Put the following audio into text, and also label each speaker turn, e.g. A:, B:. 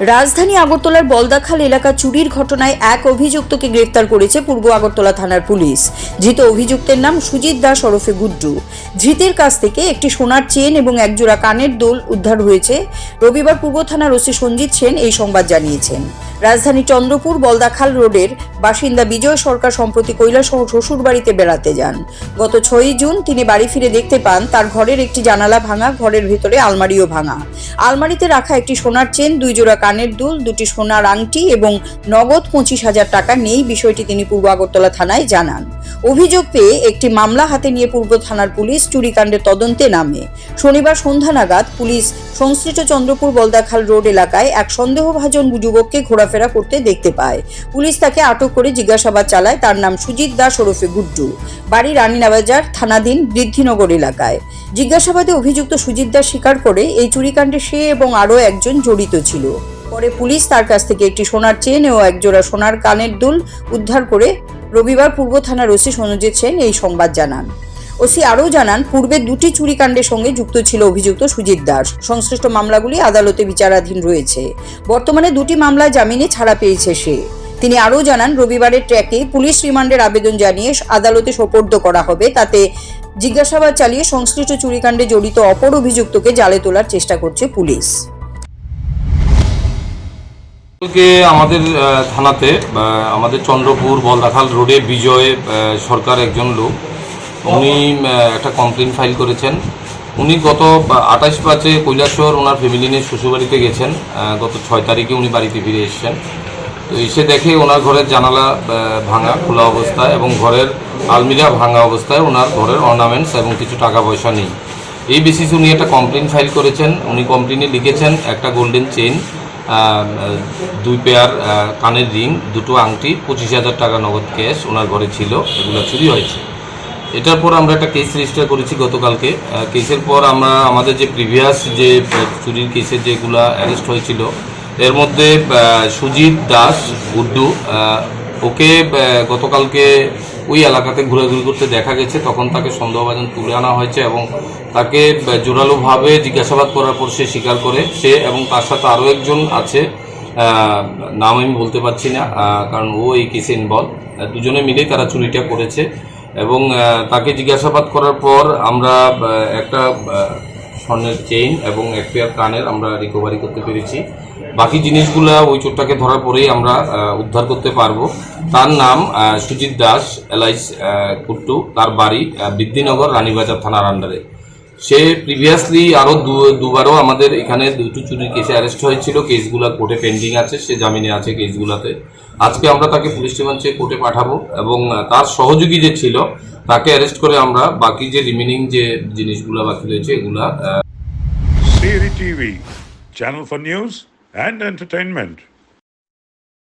A: রাজধানী আগরতলার বলদাখাল এলাকা চুরির ঘটনায় এক অভিযুক্তকে গ্রেফতার করেছে পূর্ব আগরতলা থানার পুলিশ। ধৃত অভিযুক্তের নাম সুজিত দাস ওরফে গুড্ডু। ধৃতের কাছ থেকে একটি সোনার চেন এবং একজোড়া কানের দুল উদ্ধার হয়েছে। রবিবার পূর্ব থানার ওসি সঞ্জিত সেন এই সংবাদ জানিয়েছেন। রাজধানী চন্দ্রপুর বলদাখাল রোডের বাসিন্দা বিজয় সরকার সম্প্রতি কৈলাসহর শ্বশুর বাড়িতে বেড়াতে যান। গত 6 জুন তিনি বাড়ি ফিরে দেখতে পান তার ঘরের একটি জানালা ভাঙা, ঘরের ভিতরে আলমারিও ভাঙা। আলমারিতে রাখা একটি সোনার চেন, 2 জোড়া কানের দুল, 2টি সোনার আংটি এবং নগদ 25,000 টাকা নেই। বিষয়টি তিনি পূর্ব আগরতলা থানায় জানান। অভিযোগ পেয়ে একটি মামলা হাতে নিয়ে পূর্ব থানার পুলিশ চুরিকাণ্ডের তদন্তে নামে। শনিবার সন্ধ্যা নাগাদ পুলিশ সংশ্লিষ্ট চন্দ্রপুর বলদাখাল রোড এলাকায় এক সন্দেহভাজন যুবককে ঘোরাফেরা করতে দেখতে পায়। পুলিশ তাকে আটক করে জিজ্ঞাসাবাদ চালায়। তার নাম সুজিত দাস ওরফে গুড্ডু, বাড়ি রানীনাবাজার থানাধীন বৃদ্ধিনগর এলাকায়। জিজ্ঞাসাবাদে অভিযুক্ত সুজিত দাস স্বীকার করে এই চুরিকাণ্ডে সে এবং আরও একজন জড়িত ছিল। পরে পুলিশ তার কাছ থেকে একটি সোনার চেন ও একজোড়া সোনার কানের দুল উদ্ধার করে রবিবার পূর্ব থানার ওসি সঞ্জিত সেন এই সংবাদ জানান। ওসি আরও জানান, পূর্বে 2টি চুরিকাণ্ডের সঙ্গে যুক্ত ছিল অভিযুক্ত সুজিত দাস। সংশ্লিষ্ট মামলাগুলি আদালতে বিচারাধীন রয়েছে। বর্তমানে 2টি মামলায় জামিনে ছাড়া পেয়েছে সে। তিনি আরও জানান, রবিবারের ট্র্যাকে পুলিশ রিমান্ডের আবেদন জানিয়ে আদালতে সোপর্দ করা হবে। তাতে জিজ্ঞাসাবাদ চালিয়ে সংশ্লিষ্ট চুরিকাণ্ডে জড়িত অপর অভিযুক্তকে জালে তোলার চেষ্টা করছে পুলিশ।
B: আমাদের থানাতে আমাদের চন্দ্রপুর বলদাখাল রোডে বিজয় সরকার একজন লোক, উনি একটা কমপ্লেন ফাইল করেছেন। উনি গত 28/5 কৈলাসহর ওনার ফ্যামিলি নিয়ে শ্বশুরবাড়িতে গেছেন। গত 6 তারিখে উনি বাড়িতে ফিরে এসেছেন। তো এসে দেখে ওনার ঘরের জানালা ভাঙা খোলা অবস্থায় এবং ঘরের আলমিরা ভাঙা অবস্থায়, ওনার ঘরের অর্নামেন্টস এবং কিছু টাকা পয়সা নেই। এই বেসিসে উনি একটা কমপ্লেন ফাইল করেছেন। উনি কমপ্লেনে লিখেছেন একটা গোল্ডেন চেইন, 2 পেয়ার কানের রিং, 2টো আংটি, 25,000 টাকা নগদ ক্যাশ ওনার ঘরে ছিল, এগুলো চুরি হয়েছে। এটার পর আমরা একটা কেস রেজিস্টার করেছি গতকালকে। কেসের পর আমরা আমাদের যে প্রিভিয়াস যে চুরির কেসের যেগুলো অ্যারেস্ট হয়েছিল, এর মধ্যে সুজিত দাস গুড্ডু, ওকে গতকালকে ওই এলাকাতে ঘোরাঘুরি করতে দেখা গেছে। তখন তাকে সন্দেহভাজন তুলে আনা হয়েছে এবং তাকে জোরালোভাবে জিজ্ঞাসাবাদ করার পর সে স্বীকার করে। সে এবং তার সাথে আরও একজন আছে, নাম আমি বলতে পারছি না কারণ ও এই কেসে ইনভলভ। দুজনে মিলেই তারা চুরিটা করেছে এবং তাকে জিজ্ঞাসাবাদ করার পর আমরা একটা স্বর্ণের চেইন এবং 1 পেয়ার কানের আমরা রিকভারি করতে পেরেছি। বাকি জিনিসগুলো ওই চোরটাকে ধরার পরেই আমরা উদ্ধার করতে পারবো। তার নাম সুজিত দাস এলাইস কুট্টু, তার বাড়ি বৃদ্ধিনগর রানীবাজার থানার আন্ডারে। সে প্রিভিয়াসলি আরও দুবারও আমাদের এখানে 2টো চুরির কেসে অ্যারেস্ট হয়েছিল। কেসগুলো কোর্টে পেন্ডিং আছে, সে জামিনে আছে কেসগুলোতে। আজকে আমরা তাকে পুলিশ রিমান্ড চেয়ে কোর্টে পাঠাবো এবং তার সহযোগী যে ছিল তাকে অ্যারেস্ট করে আমরা বাকি যে রিমেনিং যে জিনিসগুলো বাকি রয়েছে এগুলা।
C: Siri TV, channel for news and entertainment.